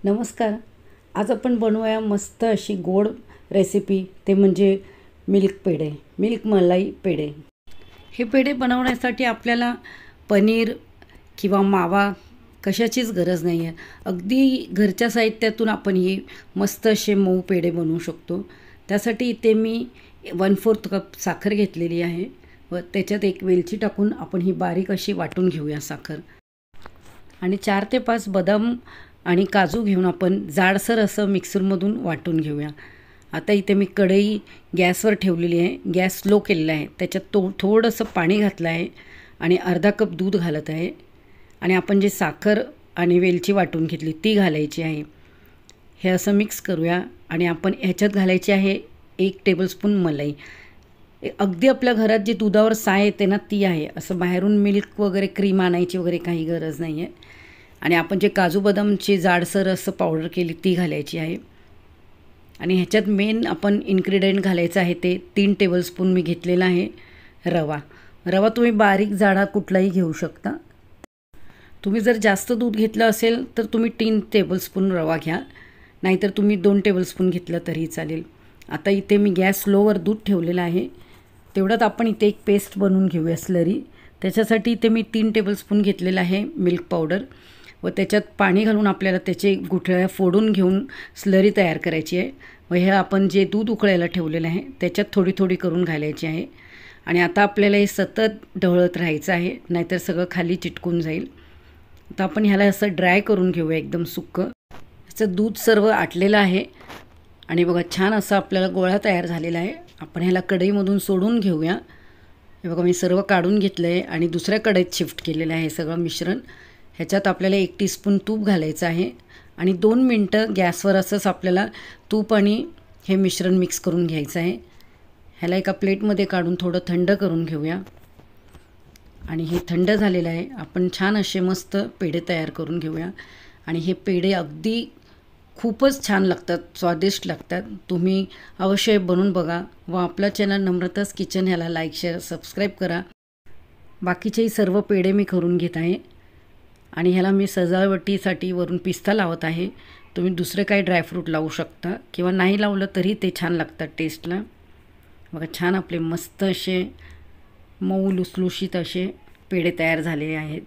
नमस्कार. आज आपण बनवूया मस्त अशी गोड रेसिपी, ते म्हणजे मिल्क पेढे, मिल्क मलाई पेढे. हे पेढे बनवण्यासाठी आपल्याला पनीर किंवा मावा कशाचीच गरज नाही आहे. अगदी घरच्या साहित्यातून आपण ही मस्त असे मऊ पेढे बनवू शकतो. त्यासाठी इथे मी 1/4 कप साखर घेतलेली आहे व त्याच्यात एक वेलची टाकून आपण ही बारीक अशी वाटून घेऊया साखर. आणि 4 ते 5 बदाम आणि काजू घेऊन आपण जाडसर असं मिक्सरमधून वाटून घेऊया. आता इथे मी कढई गॅसवर ठेवलेली आहे. गॅस स्लो केलेला आहे. त्याच्यात थोडंसं पाणी घातलं आहे आणि अर्धा कप दूध घालत आहे. आणि आपण जे साखर आणि वेलची वाटून घेतली ती घालायची आहे. हे असं मिक्स करूया. आणि आपण ह्याच्यात घालायची आहे 1 टेबलस्पून मलाई. अगदी आपल्या घरात जी दुधावर साय येते ना ती आहे. असं बाहेरून मिल्क वगैरे क्रीम आणायची वगैरे काही गरज नाही आहे. आणि आपण जे काजू बदामची जाडसर असं पावडर केली ती घालायची आहे. आणि ह्याच्यात मेन आपण इन्ग्रेडियंट घालायचं आहे ते 3 टेबलस्पून मी घेतलेला आहे रवा. रवा तुम्ही बारीक जाडा कुठलाही घेऊ शकता. तुम्ही जर जास्त दूध घेतलं असेल तर तुम्ही 3 टेबलस्पून रवा घ्या, नाहीतर तुम्ही 2 टेबलस्पून घेतलं तरी चालेल. आता इथे मी गॅस स्लोवर दूध ठेवलेलं आहे. तेवढ्यात आपण इथे एक पेस्ट बनवून घेऊया स्लरी. त्याच्यासाठी इथे मी 3 टेबलस्पून घेतलेलं आहे मिल्क पावडर व त्याच्यात पाणी घालून आपल्याला त्याचे गुठळ्या फोडून घेऊन स्लरी तयार करायची आहे. व हे आपण जे दूध उकळायला ठेवलेलं आहे त्याच्यात थोडी थोडी करून घालायची आहे. आणि आता आपल्याला हे सतत ढवळत राहायचं आहे, नाहीतर सगळं खाली चिटकून जाईल. आता आपण ह्याला असं ड्राय करून घेऊया एकदम सुक्कं. ह्याचं दूध सर्व आटलेलं आहे आणि बघा छान असा आपल्याला गोळा तयार झालेला आहे. आपण ह्याला कढईमधून सोडून घेऊया. हे बघा मी सर्व काढून घेतलं आहे आणि दुसऱ्या कढईत शिफ्ट केलेलं आहे सगळं मिश्रण. ह्याच्यात आपल्याला 1 टीस्पून तूप घालायचं आहे आणि 2 मिनटं गॅसवर असंच आपल्याला तूप आणि हे मिश्रण मिक्स करून घ्यायचं आहे. ह्याला एका प्लेटमध्ये काढून थोडं थंड करून घेऊया. आणि हे थंड झालेलं आहे. आपण छान असे मस्त पेढे तयार करून घेऊया. आणि हे पेढे अगदी खूपच छान लागतात, स्वादिष्ट लागतात. तुम्ही अवश्य बनवून बघा व आपला चॅनल नम्रताज किचन ह्याला लाईक शेअर सबस्क्राईब करा. बाकीचेही सर्व पेढे मी करून घेत आहे. आणि ह्याला मी सजावटीसाठी वरून पिस्ता लावत आहे. तुम्ही दुसरे काही ड्रायफ्रूट लावू शकता किंवा नाही लावलं तरी ते छान लागतात टेस्टला. बघा छान आपले मस्त असे मऊ लुसलुशीत असे पेढे तयार झालेले आहेत.